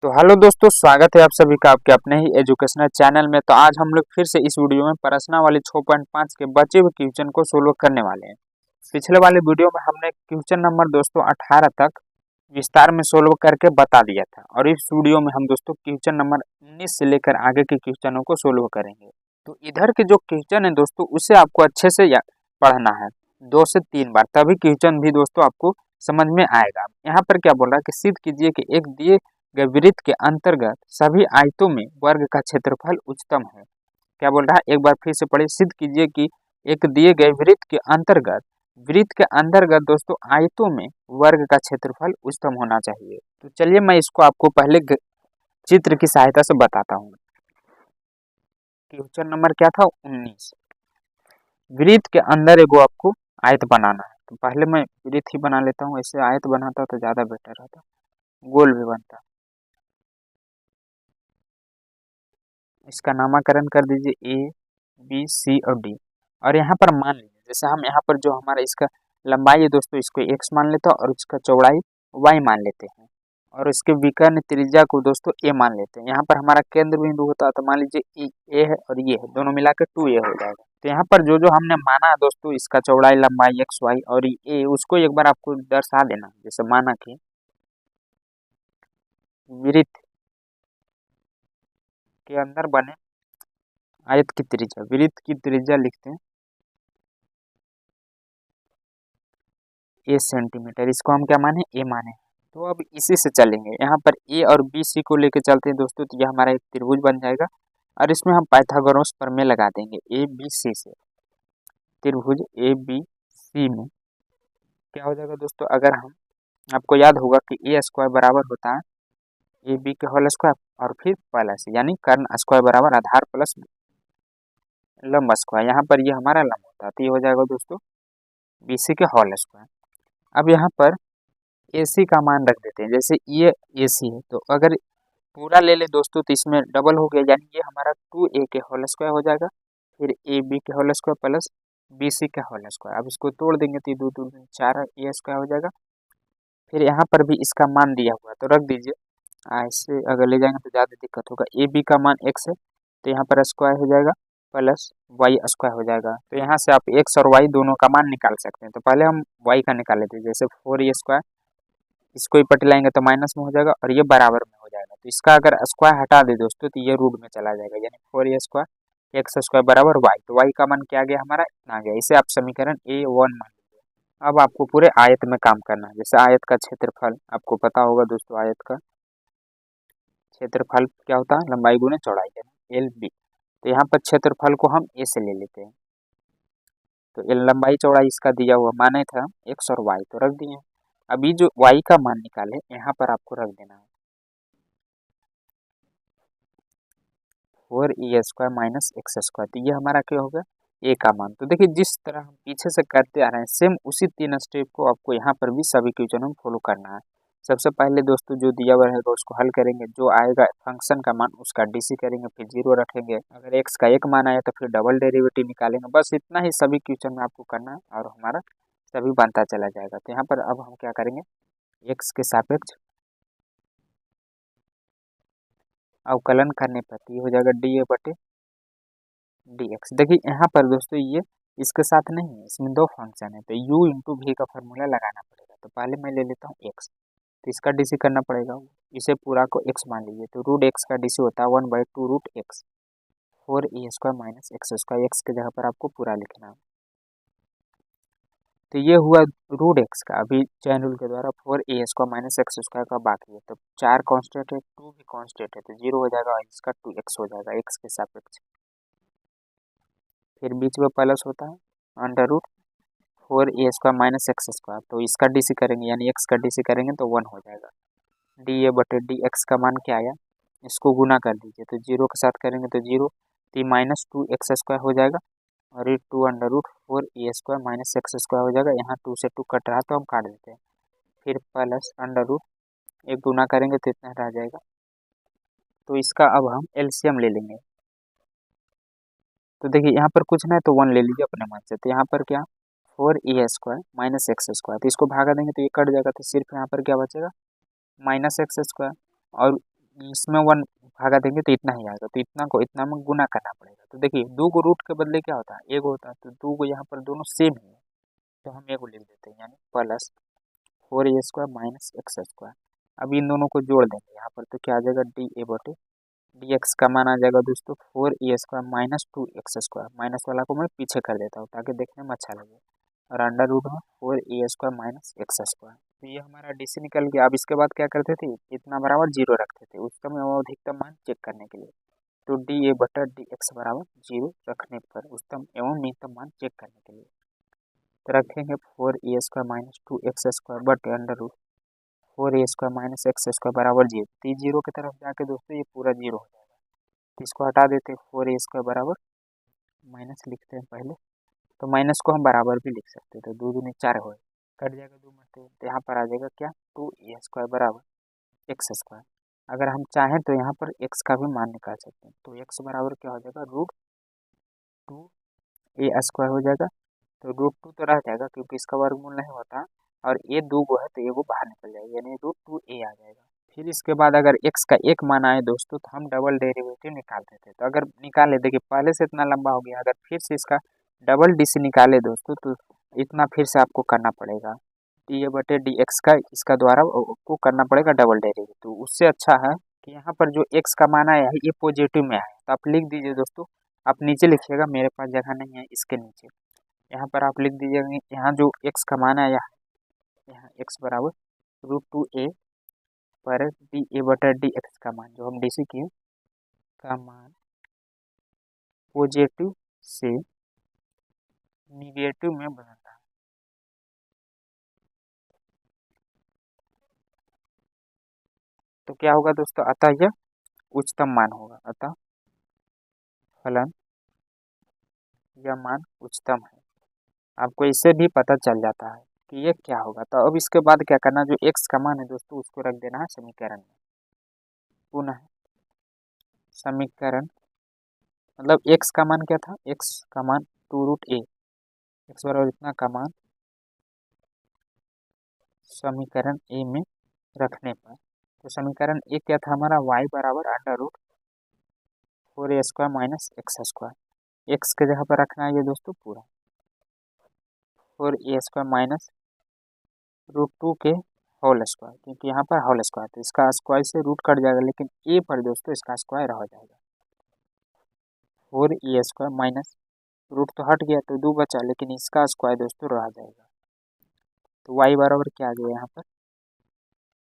तो हेलो दोस्तों, स्वागत है आप सभी का आपके अपने ही एजुकेशनल चैनल में। तो आज हम लोग फिर से इस वीडियो में प्रश्नावली 6.5 के बचे हुए क्वेश्चन को सोल्व करने वाले हैं। पिछले वाले वीडियो में हमने क्वेश्चन नंबर दोस्तों 18 तक विस्तार में सोल्व करके बता दिया था, और इस वीडियो में हम दोस्तों क्वेश्चन नंबर 19 से लेकर आगे के क्वेश्चनों को सोल्व करेंगे। तो इधर के जो क्वेश्चन है दोस्तों, उसे आपको अच्छे से पढ़ना है 2 से 3 बार, तभी क्वेश्चन भी दोस्तों आपको समझ में आएगा। यहाँ पर क्या बोल रहा है कि सिद्ध कीजिए कि एक दिए गए वृत्त के अंतर्गत सभी आयतों में वर्ग का क्षेत्रफल उच्चतम है। क्या बोल रहा है, एक बार फिर से पढ़िए। सिद्ध कीजिए कि एक दिए गए वृत्त के अंतर्गत दोस्तों आयतों में वर्ग का क्षेत्रफल उच्चतम होना चाहिए। तो चलिए मैं इसको आपको पहले चित्र की सहायता से बताता हूँ। क्वेश्चन नंबर क्या था, 19। वृत्त के अंदर एगो आपको आयत बनाना है। तो पहले मैं वृत्त ही बना लेता हूँ, ऐसे आयत बनाता तो ज्यादा बेटर रहता, गोल भी बनता। इसका नामकरण कर दीजिए ए, बी, सी और डी। और यहाँ पर मान लीजिए, जैसे हम यहाँ पर जो हमारा इसका लंबाई है दोस्तों, इसको x मान लेते हैं और इसका चौड़ाई y मान लेते हैं, और इसके विकर्ण त्रिज्या को दोस्तों a मान लेते हैं। यहाँ पर हमारा केंद्र बिंदु होता है, तो मान लीजिए a है और ये है, दोनों मिलाकर 2a हो जाएगा। तो यहाँ पर जो जो हमने माना है दोस्तों, इसका चौड़ाई लंबाई x y और a, उसको एक बार आपको दर्शा देना। जैसे माना कि वृत्त के अंदर बने आयत की त्रिज्या, वृत्त की त्रिज्या लिखते हैं ए सेंटीमीटर, इसको हम क्या माने, ए माने। तो अब इसी से चलेंगे, यहाँ पर ए और बी सी को लेकर चलते हैं दोस्तों। तो यह हमारा एक त्रिभुज बन जाएगा, और इसमें हम पाइथागोरस प्रमेय लगा देंगे ए बी सी से। त्रिभुज ए बी सी में क्या हो जाएगा दोस्तों, अगर हम, आपको याद होगा कि ए स्क्वायर बराबर होता है ए बी के होल स्क्वायर और फिर प्लस, यानी कर्ण स्क्वायर बराबर आधार प्लस लंब स्क्वायर। यहाँ पर ये हमारा लंब होता है, तो ये हो जाएगा दोस्तों बी सी के होल स्क्वायर। अब यहाँ पर ए सी का मान रख देते हैं, जैसे ये ए सी है, तो अगर पूरा ले ले दोस्तों तो इसमें डबल हो गया, यानी ये हमारा 2a के होल स्क्वायर हो जाएगा, फिर ए बी के whole square plus b c का होल स्क्वायर। अब इसको तोड़ देंगे तो ये 2 2 4 ए स्क्वायर हो जाएगा। फिर यहाँ पर भी इसका मान दिया हुआ है, तो रख दीजिए। ऐसे अगर ले जाएंगे तो ज़्यादा दिक्कत होगा। ए बी का मान x है, तो यहाँ पर स्क्वायर हो जाएगा प्लस वाई स्क्वायर हो जाएगा। तो यहाँ से आप x और y दोनों का मान निकाल सकते हैं। तो पहले हम y का निकाल लेते हैं, जैसे 4a स्क्वायर, इसको ही पटिलाएंगे तो माइनस में हो जाएगा, और ये बराबर में हो जाएगा। तो इसका अगर स्क्वायर हटा दे दोस्तों, तो ये रूट में चला जाएगा, यानी 4a स्क्वायर एक्स स्क्वायर बराबर y। तो y का मान क्या आ गया हमारा, इतना आ गया। इसे आप समीकरण A1 मान लीजिए। अब आपको पूरे आयत में काम करना है। जैसे आयत का क्षेत्रफल आपको पता होगा दोस्तों, आयत का क्षेत्रफल क्या होता है, लंबाई गुने चौड़ाई, यानी LB। तो यहाँ पर क्षेत्रफल को हम a से ले लेते हैं। तो लंबाई चौड़ाई इसका दिया हुआ माने था x और y, तो रख दिए। अभी जो y का मान निकाले, यहाँ पर आपको रख देना है 4a square minus x square. तो ये हमारा क्या होगा, a का मान। तो देखिए जिस तरह हम पीछे से करते आ रहे हैं, सेम उसी 3 स्टेप को आपको यहाँ पर भी सभी क्वेश्चन में फॉलो करना है। सबसे पहले दोस्तों जो दिया हुआ रहेगा उसको हल करेंगे, जो आएगा फंक्शन का मान उसका डीसी करेंगे, फिर 0 रखेंगे। अगर एक्स का 1 मान आया तो फिर डबल डेरिवेटिव निकालेंगे। बस इतना ही सभी क्वेश्चन में आपको करना है, और हमारा सभी बनता चला जाएगा। तो यहाँ पर अब हम क्या करेंगे, एक्स के सापेक्ष अवकलन करने पर ये हो जाएगा डी ए बटे डी एक्स। देखिए यहाँ पर दोस्तों ये इसके साथ नहीं है, इसमें 2 फंक्शन है, तो u इंटू वी का फॉर्मूला लगाना पड़ेगा। तो पहले मैं ले लेता हूँ x, तो इसका डीसी करना पड़ेगा, इसे पूरा को x मान लीजिए। तो रूट एक्स का डीसी होता है 1/2 root x, 4a square minus x square. X के जगह पर आपको पूरा लिखना है। तो ये हुआ रूट एक्स का। अभी चैन रूल के द्वारा 4a square minus x square का बाकी है। तो 4 कांस्टेंट है, 2 भी कांस्टेंट है, तो 0 हो जाएगा, और इसका 2x हो जाएगा x के सापेक्ष। फिर बीच में प्लस होता है under root 4a square minus x square. तो इसका डीसी करेंगे, यानी x का डीसी करेंगे तो 1 हो जाएगा। डी ए बटे डी एक्स का मान क्या आया, इसको गुना कर दीजिए, तो 0 के साथ करेंगे तो 0, तो माइनस 2x स्क्वायर हो जाएगा, और ये 2 under root 4a square minus x square हो जाएगा। यहाँ 2 से 2 कट रहा तो हम काट देते हैं। फिर प्लस अंडर रूट, एक गुना करेंगे तो इतना रह जाएगा। तो इसका अब हम एलसीएम ले लेंगे। तो देखिए यहाँ पर कुछ ना है तो 1 ले लीजिए अपने मन से। तो यहाँ पर क्या, 4a square minus x square, तो इसको भागा देंगे तो ये कट जाएगा, तो सिर्फ यहाँ पर क्या बचेगा, माइनस एक्स स्क्वायर। और इसमें 1 भागा देंगे तो इतना ही आएगा, तो इतना को इतना में गुना करना पड़ेगा। तो देखिए 2 को रूट के बदले क्या होता है, 1 होता है, तो 2 को यहाँ पर दोनों सेम ही है, तो हम 1 को लिख देते हैं, यानी प्लस 4a² माइनस x²। अब इन दोनों को जोड़ देंगे यहाँ पर, तो क्या आ जाएगा, dx का मान आ जाएगा दोस्तों 4a² माइनस 2x²। माइनस वाला को मैं पीछे कर देता हूँ ताकि देखने में अच्छा लगे, और अंडर रूट में 4a² माइनस x²। तो ये हमारा डीसी निकल गया। अब इसके बाद क्या करते थे, इतना बराबर 0 रखते थे उच्चतम एवं अधिकतम मान चेक करने के लिए। तो dA/dx बराबर 0 रखने पर उच्चतम एवं न्यूनतम मान चेक करने के लिए तो रखेंगे 4a² माइनस 2x² बटे under root 4a² minus x² बराबर 0। तो 0 की तरफ जाके दोस्तों ये पूरा 0 हो जाएगा, तो इसको हटा देते हैं, 4a² बराबर माइनस लिखते हैं पहले, तो माइनस को हम बराबर भी लिख सकते हैं, तो 2 दूनी 4 हो कट जाएगा 2 में, तो यहाँ पर आ जाएगा क्या, 2a² बराबर x²। अगर हम चाहें तो यहाँ पर x का भी मान निकाल सकते हैं, तो x बराबर क्या हो जाएगा, √2a² हो जाएगा। तो √2 तो रह जाएगा क्योंकि इसका वर्गमूल नहीं होता, और ये 2 गो है तो ये बाहर निकल जाएगा, यानी √2a आ जाएगा। फिर इसके बाद अगर x का एक मान आए दोस्तों तो हम डबल डेरिवेटिव निकाल देते हैं। तो अगर निकाले, देखिए पहले से इतना लंबा हो गया, अगर फिर से इसका डबल डी से निकाले दोस्तों तो इतना फिर से आपको करना पड़ेगा, dA/dx का इसका द्वारा को करना पड़ेगा डबल डेरिवेटिव। तो उससे अच्छा है कि यहाँ पर जो x का मान आया है ये पॉजिटिव में आए, तो आप लिख दीजिए दोस्तों, आप नीचे लिखिएगा, मेरे पास जगह नहीं है इसके नीचे, यहाँ पर आप लिख दीजिएगा, यहाँ जो x का मान आया है, यहाँ x बराबर √2a पर dA/dx का मान जो हम डीसी किए का मान पॉजिटिव से निगेटिव में बदलता है। तो क्या होगा दोस्तों, अतः यह उच्चतम मान होगा, अतः फलन यह मान उच्चतम है। आपको इससे भी पता चल जाता है कि ये क्या होगा। तो अब इसके बाद क्या करना, जो x का मान है दोस्तों उसको रख देना है समीकरण में, पुनः समीकरण मतलब x का मान क्या था, x का मान 2√a, x बराबर इतना का मान समीकरण ए में रखने पर, तो समीकरण ए क्या था हमारा, y बराबर under root 4a² minus x²। x के जगह पर रखना है ये दोस्तों पूरा 4a² माइनस √2 के होल स्क्वायर, क्योंकि यहाँ पर होल स्क्वायर तो इसका स्क्वायर से रूट कट जाएगा, लेकिन ए पर दोस्तों इसका स्क्वायर हो जाएगा 4a² माइनस रूट तो हट गया तो 2 बचा, लेकिन इसका स्क्वायर दोस्तों रह जाएगा। तो y बराबर क्या आ गया यहाँ पर,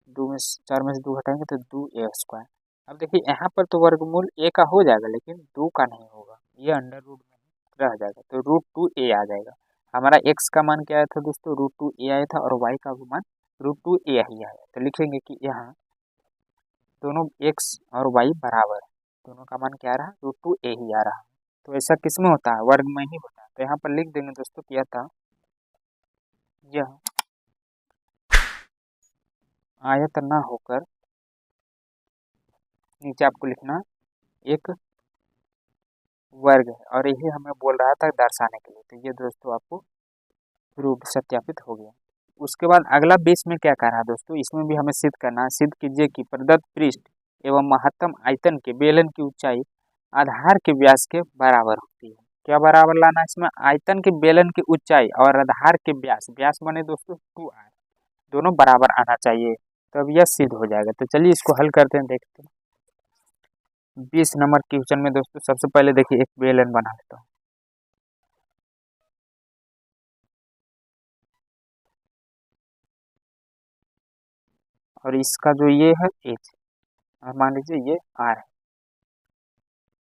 4 में से 2 हटाएंगे तो 2a²। अब देखिए यहाँ पर तो वर्गमूल a का हो जाएगा, लेकिन 2 का नहीं होगा, ये अंडर रूट में रह जाएगा, तो √2a आ जाएगा। हमारा x का मान क्या आया था दोस्तों, √2a आया था, और y का भी मान √2a ही आया। तो लिखेंगे कि यहाँ दोनों x और y बराबर है, दोनों का मान क्या आ रहा है, √2a ही आ रहा है। तो ऐसा किस में होता है, वर्ग में ही होता है। तो यहाँ पर लिख देंगे दोस्तों क्या था, यह आयत ना होकर, नीचे आपको लिखना एक वर्ग है, और यही हमें बोल रहा था दर्शाने के लिए। तो ये दोस्तों आपको प्रूफ सत्यापित हो गया। उसके बाद अगला बेस में क्या कर रहा है दोस्तों, इसमें भी हमें सिद्ध करना है। सिद्ध कीजिए कि प्रदत्त पृष्ठ एवं महत्तम आयतन के बेलन की ऊंचाई आधार के व्यास के बराबर होती है। क्या बराबर लाना है इसमें, आयतन के बेलन की ऊंचाई और आधार के व्यास, व्यास बने दोस्तों 2r, दोनों बराबर आना चाहिए, तब यह सिद्ध हो जाएगा। तो चलिए इसको हल करते हैं, देखते हैं। 20 नंबर क्वेश्चन में दोस्तों सबसे पहले देखिए एक बेलन बना लेता हूँ। और इसका जो ये है एच, और मान लीजिए ये आर है।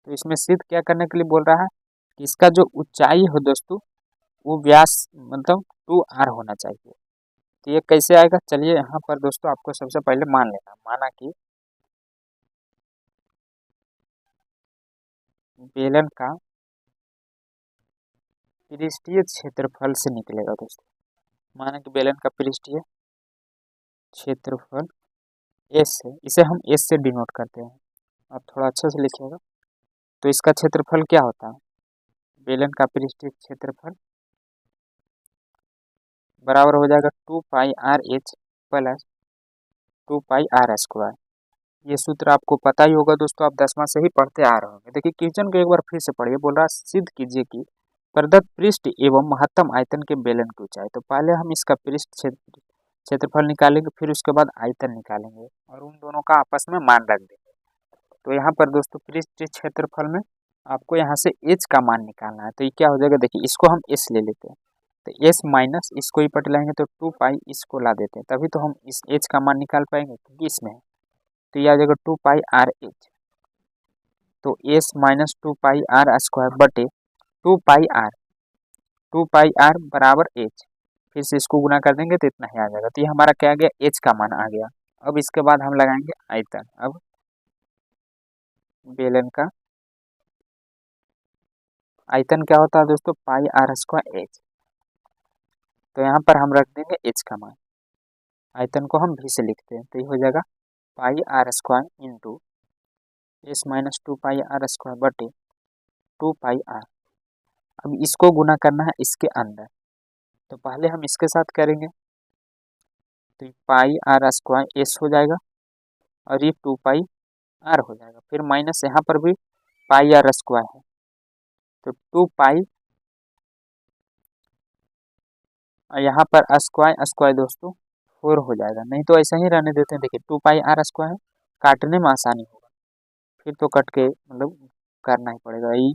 तो इसमें सिद्ध क्या करने के लिए बोल रहा है कि इसका जो ऊंचाई हो दोस्तों वो व्यास मतलब 2r होना चाहिए। तो ये कैसे आएगा, चलिए यहाँ पर दोस्तों आपको सबसे पहले मान लेना, माना कि बेलन का पृष्ठीय क्षेत्रफल से निकलेगा दोस्तों। माना कि बेलन का पृष्ठीय क्षेत्रफल एस है, इसे हम एस से डिनोट करते हैं, आप थोड़ा अच्छे से लिखिएगा। तो इसका क्षेत्रफल क्या होता है, बेलन का पृष्ठीय क्षेत्रफल बराबर हो जाएगा 2πr h प्लस 2πr²। ये सूत्र आपको पता ही होगा दोस्तों, आप 10वां से ही पढ़ते आ रहे होंगे। देखिए क्वेश्चन को एक बार फिर से पढ़िए। बोल रहा सिद्ध कीजिए कि प्रदत्त पृष्ठ एवं महत्तम आयतन के बेलन की ऊंचाई। तो पहले हम इसका पृष्ठ क्षेत्रफल निकालेंगे, फिर उसके बाद आयतन निकालेंगे और उन दोनों का आपस में मान रख देंगे। तो यहाँ पर दोस्तों पृष्ठ क्षेत्रफल में आपको यहाँ से एच का मान निकालना है। तो ये क्या हो जाएगा, देखिए इसको हम एस ले लेते हैं, तो एस माइनस इसको ही पट लाएंगे तो 2 पाई इसको ला देते हैं, तभी तो हम इस एच का मान निकाल पाएंगे क्योंकि इसमें है। तो ये आ जाएगा 2 पाई आर एच। तो s minus 2 pi r square बटे 2 पाई आर बराबर एच। फिर से इसको गुना कर देंगे तो इतना ही आ जाएगा। तो ये हमारा क्या आ गया, एच का मान आ गया। अब इसके बाद हम लगाएंगे आयतन। अब बेलन का आयतन क्या होता है दोस्तों, पाई आर स्क्वायर एच। तो यहाँ पर हम रख देंगे एच का मान, आयतन को हम भी से लिखते हैं। तो ये हो जाएगा pi r square into s minus 2 pi r square बटे 2 पाई आर। अब इसको गुना करना है इसके अंदर, तो पहले हम इसके साथ करेंगे। तो पाई आर स्क्वायर एस हो जाएगा और ये 2 पाई आर हो जाएगा, फिर माइनस यहाँ पर भी पाई आर स्क्वायर है तो 2 पाई, और यहाँ पर स्क्वायर स्क्वायर दोस्तों 4 हो जाएगा। नहीं तो ऐसा ही रहने देते हैं। देखिए 2 पाई आर स्क्वायर है, काटने में आसानी होगा, फिर तो कट के मतलब करना ही पड़ेगा। ये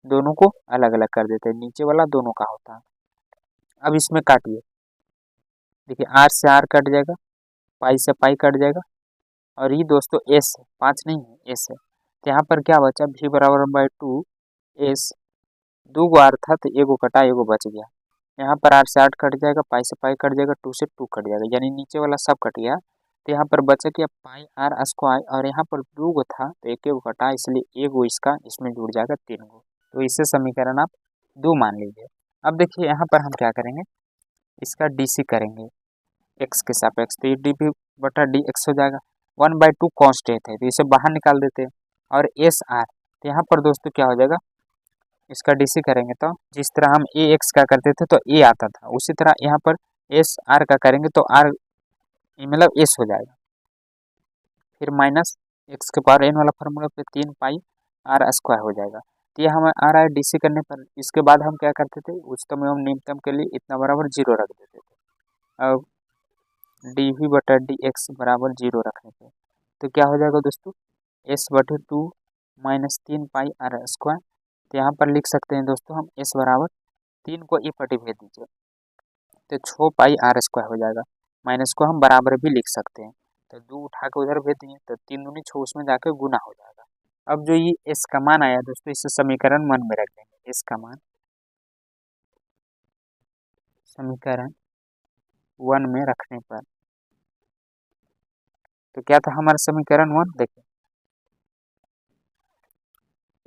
दोनों को अलग अलग कर देते हैं, नीचे वाला दोनों का होता है। अब इसमें काटिए, देखिए आर से आर कट जाएगा, पाई से पाई कट जाएगा, और ये दोस्तों एस है, 5 नहीं है एस है। तो यहाँ पर क्या बचा, भी बराबर बाई 2 एस। 2 गो आर था तो एगो कटा एगो बच गया। यहाँ पर आर से 8 कट जाएगा, पाई से पाई कट जाएगा, 2 से 2 कट जाएगा, यानी नीचे वाला सब कट गया। तो यहाँ पर बचा क्या, पाई आर स्क्वायर, और यहाँ पर 2 गो था तो एक एगो कटा, इसलिए एगो इसका इसमें जुड़ जाएगा 3 गो। तो इससे समीकरण आप 2 मान लीजिए। अब देखिए यहाँ पर हम क्या करेंगे, इसका डीसी करेंगे एक्स के सापेक्ष, तो ये डी भी बटा डी एक्स हो जाएगा। 1/2 कॉन्स्टेंट है तो इसे बाहर निकाल देते हैं, और एस आर। तो यहाँ पर दोस्तों क्या हो जाएगा, इसका डीसी करेंगे तो जिस तरह हम ए एक्स का करते थे तो ए आता था, उसी तरह यहाँ पर एस आर का करेंगे तो आर मतलब एस हो जाएगा। फिर माइनस एक्स के पावर एन वाला फार्मूला पे 3 पाई आर स्क्वायर हो जाएगा। तो ये हमें आ रहा है डीसी करने पर। इसके बाद हम क्या करते थे, उच्चतम एवं निम्नतम के लिए इतना बराबर 0 रख देते थे। अब डी वी बटा डी एक्स बराबर 0 रखने पे तो क्या हो जाएगा दोस्तों, एस बटे 2 माइनस 3 पाई आर स्क्वायर। तो यहाँ पर लिख सकते हैं दोस्तों हम एस बराबर 3 को ई पटी भेज दीजिए तो 6 पाई आर स्क्वायर हो जाएगा। माइनस को हम बराबर भी लिख सकते हैं, तो 2 उठा के उधर भेज दिए तो 3 दूनी 6 उसमें जाकर गुना हो जाएगा। अब जो ये एस का मान आया दोस्तों, इसे समीकरण 1 में रख देंगे। एस का मान समीकरण 1 में रखने पर तो क्या था हमारा समीकरण 1, देखिए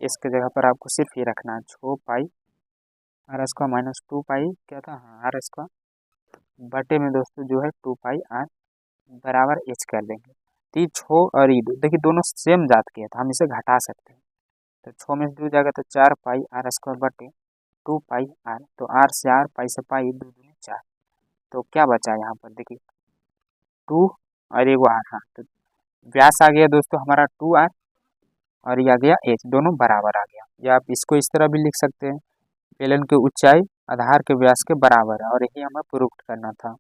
इसके जगह पर आपको सिर्फ ये रखना है 6 पाई आर स्क्वायर माइनस 2 पाई क्या था, हाँ आर स्क्वायर बटे में दोस्तों जो है 2 पाई आर बराबर एच कर देंगे। तो ये 6 और ये 2 देखिए दोनों सेम जात के हैं तो हम इसे घटा सकते हैं। तो 6 में से 2 जाएगा तो 4 पाई आर स्क्वायर बटे 2 पाई आर, तो आर से आर पाई से पाई 2 दूनी 4। तो क्या बचा यहाँ पर देखिए 2 और एगो आर, हाँ तो व्यास आ गया दोस्तों हमारा 2 आर और ये आ गया एच, दोनों बराबर आ गया। या आप इसको इस तरह भी लिख सकते हैं, बेलन की ऊंचाई आधार के व्यास के बराबर है, और यही हमें प्रूव करना था।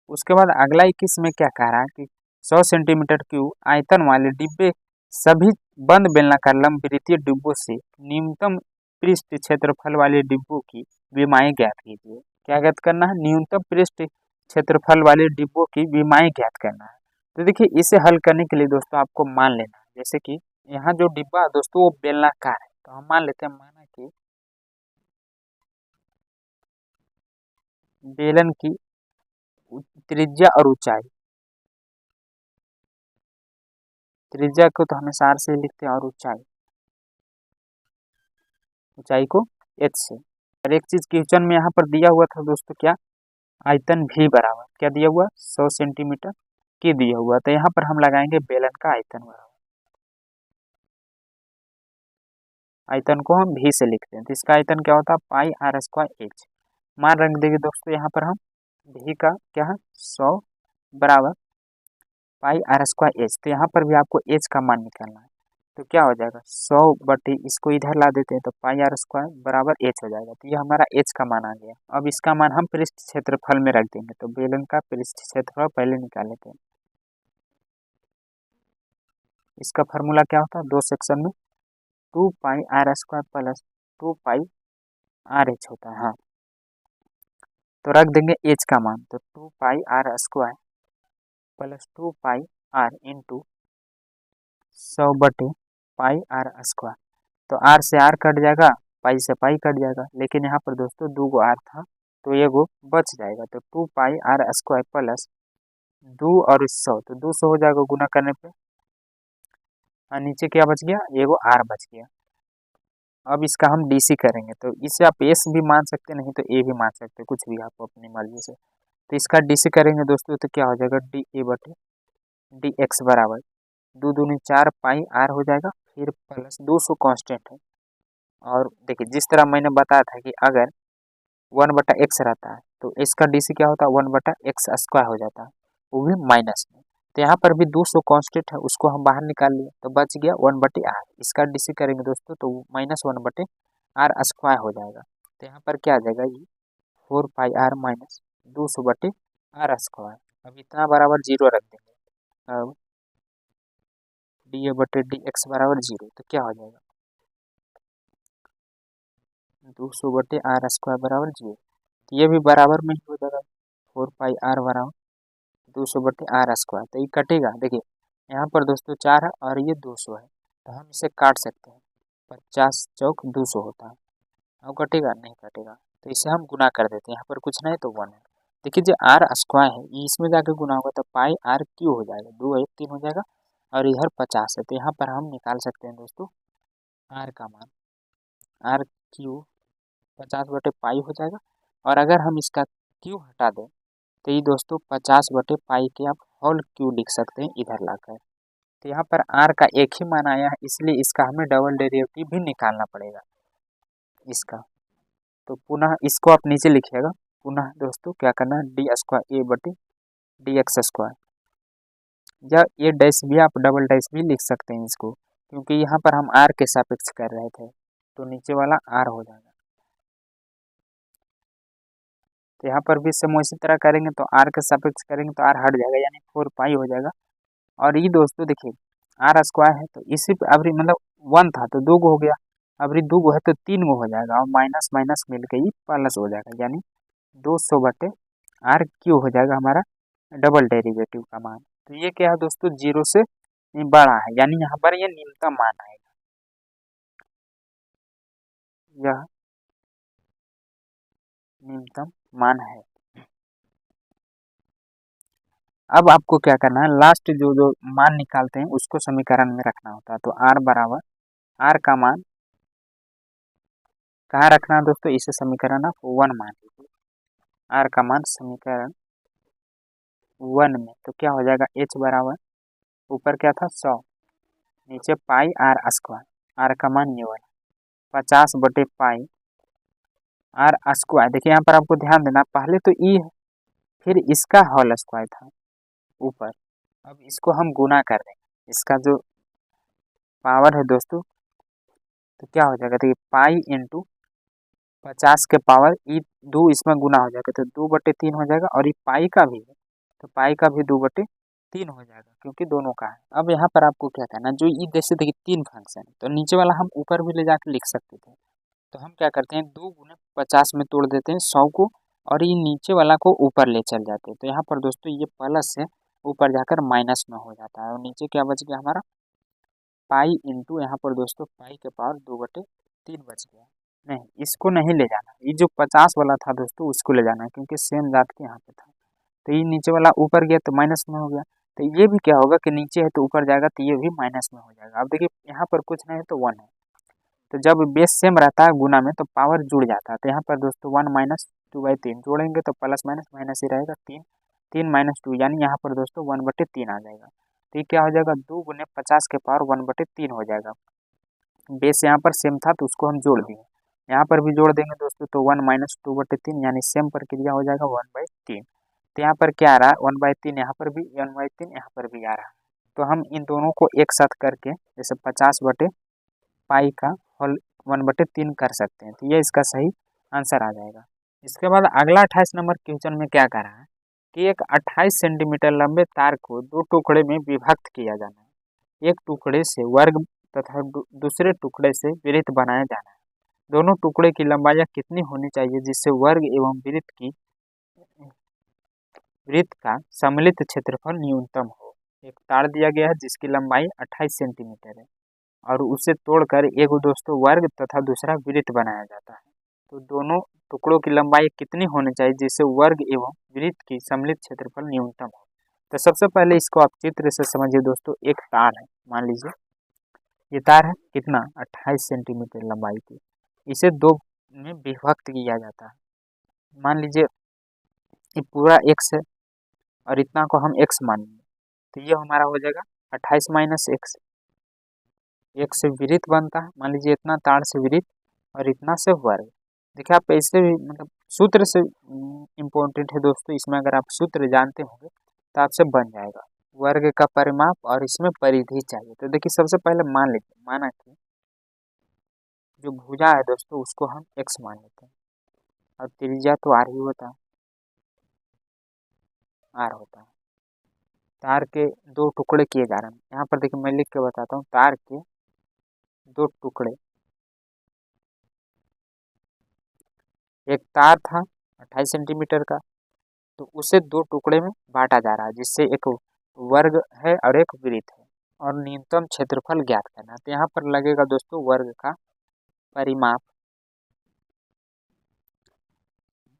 उसके बाद अगला 21 में क्या कह रहा है कि 100 सेंटीमीटर क्यूब आयतन वाले डिब्बे सभी बंद बेलनाकार लंबवृत्तीय डिब्बों से न्यूनतम पृष्ठ क्षेत्रफल वाले डिब्बों की विमाएं ज्ञात कीजिए। क्या ज्ञात करना है, न्यूनतम पृष्ठ क्षेत्रफल वाले डिब्बों की विमाएं ज्ञात करना है। तो देखिए इसे हल करने के लिए दोस्तों आपको मान लेना है, जैसे कि यहाँ जो डिब्बा है दोस्तों वो बेलनाकार है, तो हम मान लेते हैं, माना कि बेलन की त्रिज्या और ऊंचाई, त्रिज्या को तो हमेशा आर से ही लिखते हैं और ऊंचाई ऊंचाई को एच से। और एक चीज क्वेश्चन में यहाँ पर दिया हुआ था दोस्तों, क्या आयतन भी बराबर क्या दिया हुआ 100 सेंटीमीटर की दिया हुआ, तो यहाँ पर हम लगाएंगे बेलन का आयतन बराबर, आयतन को हम भी से लिखते हैं, तो इसका आयतन क्या होता है पाई आर स्क्वायर एच। मान रख देंगे दोस्तों यहाँ पर हम भी का क्या है 100 बराबर पाई आर स्क्वायर एच। तो यहाँ पर भी आपको एच का मान निकालना है। तो क्या हो जाएगा 100 बटे इसको इधर ला देते हैं तो पाई आर स्क्वायर बराबर एच हो जाएगा। तो ये हमारा एच का मान आ गया। अब इसका मान हम पृष्ठ क्षेत्रफल में रख देंगे। तो बेलन का पृष्ठ क्षेत्रफल पहले निकाल लेते हैं। इसका फार्मूला क्या होता है, दो सेक्शन में 2 pi r square plus 2 pi r h होता है। हाँ, तो रख देंगे एच का मान। तो 2 pi r square plus 2 pi r into 100 बटे पाई आर स्क्वायर। तो आर से आर कट जाएगा, पाई से पाई कट जाएगा, लेकिन यहाँ पर दोस्तों 2 गो आर था तो ये गो बच जाएगा। तो 2 पाई आर स्क्वायर प्लस 2 और 100, तो 200 हो जाएगा गुना करने पे। और नीचे क्या बच गया, ये गो आर बच गया। अब इसका हम डीसी करेंगे। तो इसे आप एस भी मान सकते, नहीं तो ए भी मान सकते, कुछ भी आप अपनी मर्जी से। तो इसका डीसी करेंगे दोस्तों तो क्या हो जाएगा, डी ए बटे डी एक्स बराबर 2 दूनी 4 पाई आर हो जाएगा, फिर प्लस 200 कांस्टेंट है। और देखिए जिस तरह मैंने बताया था कि अगर 1/x रहता है तो इसका डीसी क्या होता है 1/x स्क्वायर हो जाता है, वो भी माइनस में। तो यहाँ पर भी 200 कांस्टेंट है, उसको हम बाहर निकाल लिए तो बच गया 1/r। इसका डीसी करेंगे दोस्तों तो -1/r स्क्वायर हो जाएगा। तो यहाँ पर क्या आ जाएगा, ये 4 pi are minus 200/r square. अब इतना बराबर 0 रख देंगे। अब डी ए बटे डी एक्स बराबर 0, तो क्या हो जाएगा 200/r स्क्वायर बराबर 0। तो ये भी बराबर में ही हो जाएगा, 4 पाई आर बराबर 200/r स्क्वायर। तो ये कटेगा, देखिए यहाँ पर दोस्तों 4 है और ये 200 है, तो हम इसे काट सकते हैं। 50 चौक 200 होता है। अब कटेगा, नहीं कटेगा, तो इसे हम गुना कर देते हैं। यहाँ पर कुछ नहीं तो 1 है। देखिए जो आर स्क्वायर है ये इसमें जाके गुना होगा तो पाई आर क्यू हो जाएगा, 2 1 3 हो जाएगा, और इधर 50 है। तो यहाँ पर हम निकाल सकते हैं दोस्तों आर का मान, आर क्यू 50/पाई हो जाएगा। और अगर हम इसका क्यू हटा दें तो ये दोस्तों 50/पाई के आप होल क्यू लिख सकते हैं इधर लाकर। तो यहाँ पर आर का एक ही मान आया है, इसलिए इसका हमें डबल डेरिवेटिव भी निकालना पड़ेगा इसका। तो पुनः इसको आप नीचे लिखिएगा। पुनः दोस्तों क्या करना है, डी स्क्वायर ए बटे डी एक्स स्क्वायर, या ये डैश भी आप डबल डैश भी लिख सकते हैं इसको, क्योंकि यहाँ पर हम आर के सापेक्ष कर रहे थे तो नीचे वाला आर हो जाएगा। तो यहाँ पर भी सेम इसी तरह करेंगे तो आर के सापेक्ष करेंगे तो आर हट जाएगा, यानी 4 पाई हो जाएगा। और ये दोस्तों देखिए आर स्क्वायर है तो इसी पे अभी मतलब 1 था तो 2 गो हो गया, अभी 2 गो है तो 3 गो हो जाएगा, और माइनस माइनस मिल के ही प्लस हो जाएगा, यानी 200/r क्यू हो जाएगा हमारा डबल डेरिवेटिव का मान। तो ये क्या है दोस्तों 0 से बड़ा है, यानी यहाँ पर ये न्यूनतम मान आएगा। यह न्यूनतम मान है। अब आपको क्या करना है, लास्ट जो जो मान निकालते हैं उसको समीकरण में रखना होता है। तो r बराबर r का मान कहाँ रखना है दोस्तों, इसे समीकरण आप 1 मान लीजिए। r का मान समीकरण 1 में तो क्या हो जाएगा, h बराबर ऊपर क्या था 100, नीचे पाई आर स्क्वायर, r का मान ये वाला 50/पाई आर स्क्वायर। देखिए यहाँ पर आपको ध्यान देना, पहले तो ई है फिर इसका होल स्क्वायर था ऊपर। अब इसको हम गुना कर देंगे, इसका जो पावर है दोस्तों तो क्या हो जाएगा, देखिए पाई इंटू 50 के पावर ई 2 इसमें गुना हो जाएगा तो 2/3 हो जाएगा, और ये पाई का भी है तो पाई का भी 2/3 हो जाएगा, क्योंकि दोनों का है। अब यहाँ पर आपको क्या करना है, जो ई जैसे देखिए 3 फंक्शन है तो नीचे वाला हम ऊपर भी ले जाकर लिख सकते थे। तो हम क्या करते हैं 2 × 50 में तोड़ देते हैं 100 को, और ये नीचे वाला को ऊपर ले चल जाते हैं। तो यहाँ पर दोस्तों ये प्लस से ऊपर जाकर माइनस में हो जाता है, और नीचे क्या बच गया हमारा पाई इंटू यहाँ पर दोस्तों पाई के पावर 2/3 बच गया। नहीं, इसको नहीं ले जाना, ये जो 50 वाला था दोस्तों उसको ले जाना है, क्योंकि सेम जात के यहाँ पे था। तो ये नीचे वाला ऊपर गया तो माइनस में हो गया, तो ये भी क्या होगा कि नीचे है तो ऊपर जाएगा तो ये भी माइनस में हो जाएगा। अब देखिए यहाँ पर कुछ नहीं है तो 1 है, तो जब बेस सेम रहता है गुना में तो पावर जुड़ जाता है। तो यहाँ पर दोस्तों 1 - 2/3 जोड़ेंगे तो प्लस माइनस माइनस ही रहेगा, 3 3 - 2 यानी यहाँ पर दोस्तों 1/3 आ जाएगा। तो ये क्या हो जाएगा 2 × 50 के पावर 1/3 हो जाएगा। बेस यहाँ पर सेम था तो उसको हम जोड़ दिए, यहाँ पर भी जोड़ देंगे दोस्तों तो 1 - 2/3 यानी सेम प्रक्रिया हो जाएगा 1/3। तो यहाँ पर क्या आ रहा है 1/3, यहाँ पर भी 1/3, यहाँ पर भी आ रहा है। तो हम इन दोनों को एक साथ करके जैसे 50/पाई का होल 1/3 कर सकते हैं। तो ये इसका सही आंसर आ जाएगा। इसके बाद अगला 28 नंबर क्वेश्चन में क्या कर रहा है कि एक 28 सेंटीमीटर लंबे तार को 2 टुकड़े में विभक्त किया जाना है। एक टुकड़े से वर्ग तथा दूसरे टुकड़े से वृत्त बनाया जाना है। दोनों टुकड़े की लंबाई कितनी होनी चाहिए जिससे वर्ग एवं वृत्त का सम्मिलित क्षेत्रफल न्यूनतम हो। एक तार दिया गया है जिसकी लंबाई 28 सेंटीमीटर है और उसे तोड़कर एक दोस्तों वर्ग तथा दूसरा वृत्त बनाया जाता है। तो दोनों टुकड़ों की लंबाई कितनी होनी चाहिए जिससे वर्ग एवं वृत्त की सम्मिलित क्षेत्रफल न्यूनतम हो। तो सबसे पहले इसको आप चित्र से समझिए दोस्तों। एक तार है, मान लीजिए ये तार है कितना 28 सेंटीमीटर लंबाई की। इसे दो में विभक्त किया जाता है। मान लीजिए ये पूरा x है और इतना को हम x मान लेंगे। तो ये हमारा हो जाएगा 28 माइनस x। x से वृत्त बनता है, मान लीजिए इतना तार से वृत्त और इतना से वर्ग। देखिए आप ऐसे भी मतलब सूत्र से इम्पोर्टेंट है दोस्तों। इसमें अगर आप सूत्र जानते होंगे तो आपसे बन जाएगा। वर्ग का परिमाप और इसमें परिधि चाहिए। तो देखिए सबसे पहले मान लेते हैं, माना कि जो भुजा है दोस्तों उसको हम x मान लेते हैं और त्रिज्या तो r ही होता है, r होता है। तार के दो टुकड़े किए जा रहे हैं। यहाँ पर देखिए मैं लिख के बताता हूँ। तार के दो टुकड़े, एक तार था 28 सेंटीमीटर का, तो उसे दो टुकड़े में बांटा जा रहा है जिससे एक वर्ग है और एक वृत्त है और न्यूनतम क्षेत्रफल ज्ञात करना है। तो यहाँ पर लगेगा दोस्तों वर्ग का परिमाप।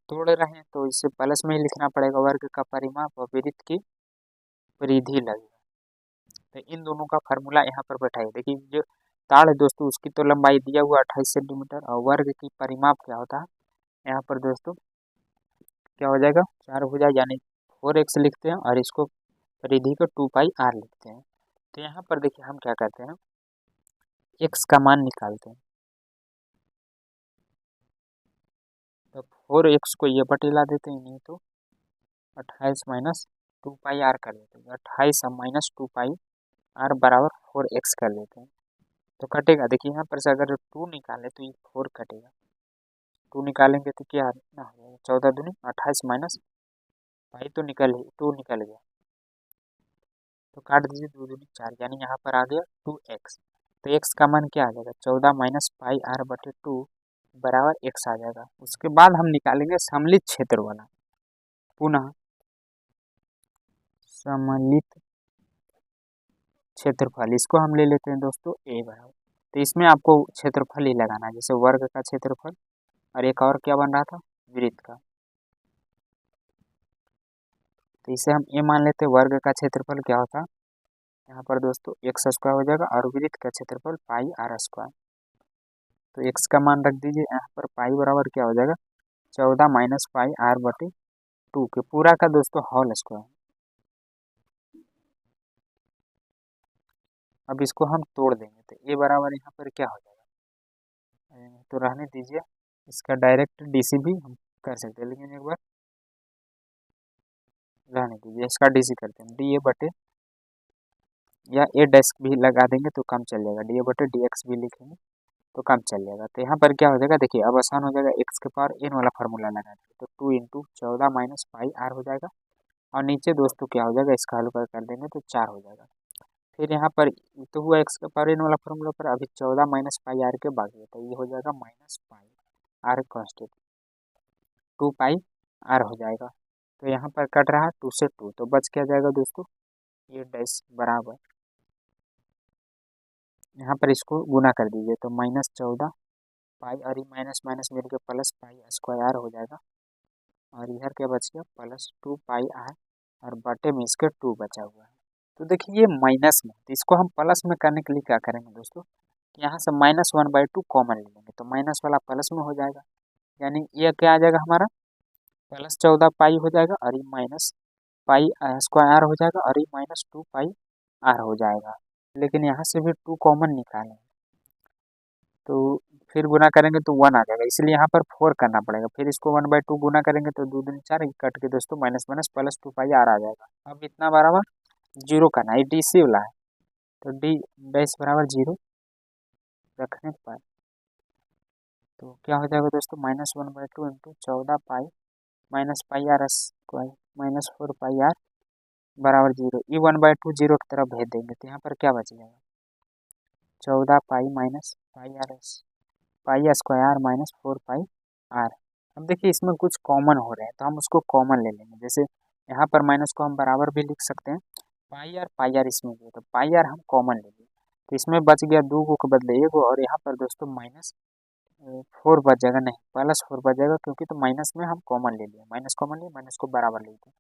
तोड़ रहे हैं तो इसे प्लस में ही लिखना पड़ेगा, वर्ग का परिमाप और वृत्त की परिधि लगेगा। तो इन दोनों का फार्मूला यहाँ पर बैठाइए। देखिए जो ताड़ है दोस्तों उसकी तो लंबाई दिया हुआ 28 सेंटीमीटर और वर्ग की परिमाप क्या होता है यहाँ पर दोस्तों क्या हो जाएगा 4 भुजा यानी 4x लिखते हैं और इसको परिधि को 2πr लिखते हैं। तो यहाँ पर देखिए हम क्या करते हैं x का मान निकालते हैं। तो 4x को ये पर ला देते हैं, नहीं तो 28 माइनस 2πr कर देते हैं। 28 माइनस 2πr बराबर 4x कर देते हैं। तो कटेगा, देखिए यहाँ पर से अगर 2 निकाले तो ये 4 कटेगा। 2 निकालेंगे तो क्या ना हो जाएगा 14 दूनी 28 माइनस पाई तो 2 निकल गया। तो काट दीजिए 2 दूनी 4 यानी यहाँ पर आ गया 2x। तो x का मान क्या आ जाएगा 14 माइनस पाई r बटे 2 बराबर x आ जाएगा। उसके बाद हम निकालेंगे सम्मिलित क्षेत्र वाला। पुनः सम्मिलित क्षेत्रफल इसको हम ले लेते हैं दोस्तों a बराबर। तो इसमें आपको क्षेत्रफल ही लगाना है, जैसे वर्ग का क्षेत्रफल और एक और क्या बन रहा था वृत्त का। तो इसे हम a मान लेते हैं। वर्ग का क्षेत्रफल क्या होता है यहाँ पर दोस्तों x स्क्वायर हो जाएगा और वृत्त का क्षेत्रफल पाई r स्क्वायर। तो x का मान रख दीजिए यहाँ पर पाई बराबर क्या हो जाएगा 14 माइनस पाई r बटे 2 के पूरा का दोस्तों होल स्क्वायर। अब इसको हम तोड़ देंगे तो a बराबर यहाँ पर क्या हो जाएगा, तो रहने दीजिए। इसका डायरेक्ट डीसी भी हम कर सकते हैं, लेकिन एक बार रहने दीजिए। इसका डीसी करते हैं डी ए बटे या ए डेस्क भी लगा देंगे तो काम चल जाएगा। डी ए बटे डी एक्स भी लिखेंगे तो काम चल जाएगा। तो यहाँ पर क्या हो जाएगा देखिए अब आसान हो जाएगा। एक्स के पावर एन वाला फार्मूला लगा देंगे तो 2 इंटू 14 माइनस पाई आर हो जाएगा और नीचे दोस्तों क्या हो जाएगा इसका हल कर देंगे तो 4 हो जाएगा। फिर यहाँ पर तो हुआ एक्स के पावर एन वाला फार्मूला पर अभी 14 माइनस पाई आर के बाकी है तो ये हो जाएगा minus pi r constant 2 pi r हो जाएगा। तो यहाँ पर कट रहा 2 से 2 तो बच क्या जाएगा दोस्तों ये डैश बराबर यहाँ पर इसको गुना कर दीजिए तो माइनस 14 पाई और ये माइनस माइनस मिलकर प्लस पाई स्क्वायर हो जाएगा और इधर क्या बच गया प्लस 2 पाई आर और बटे में इसके 2 बचा हुआ है। तो देखिए ये माइनस में तो इसको हम प्लस में करने के लिए क्या करेंगे दोस्तों कि यहाँ से -1/2 कॉमन ले लेंगे तो माइनस वाला प्लस में हो जाएगा यानी ये क्या आ जाएगा हमारा प्लस 14 पाई हो जाएगा और ये माइनस पाई स्क्वायर हो जाएगा और ये माइनस 2 पाई आर हो जाएगा। लेकिन यहाँ से भी 2 कॉमन निकालें तो फिर गुना करेंगे तो 1 आ जाएगा, इसलिए यहाँ पर 4 करना पड़ेगा। फिर इसको 1/2 गुना करेंगे तो 2 दूनी 4 कट के दोस्तों minus minus plus 2 pi r आ जाएगा। अब इतना बराबर 0 करना है, डी सी वाला है तो डी डैश बराबर 0 रखने पर तो क्या हो जाएगा दोस्तों -1/2 into 14 pi minus pi r square -4 pi r बराबर 0। ये 1/2 0 की तरफ भेज देंगे तो यहाँ पर क्या बच जाएगा 14 pi minus pi square minus 4 pi r. अब देखिए इसमें कुछ कॉमन हो रहे हैं तो हम उसको कॉमन ले लेंगे। जैसे यहाँ पर माइनस को हम बराबर भी लिख सकते हैं, पाई आर इसमें भी है तो पाई आर हम कॉमन ले लिए तो इसमें बच गया 2 को बदले 1 और यहाँ पर दोस्तों -4 बच जाएगा, नहीं +4 बच जाएगा क्योंकि तो माइनस में हम कॉमन ले लिए, माइनस कॉमन लिए माइनस को बराबर ले लिए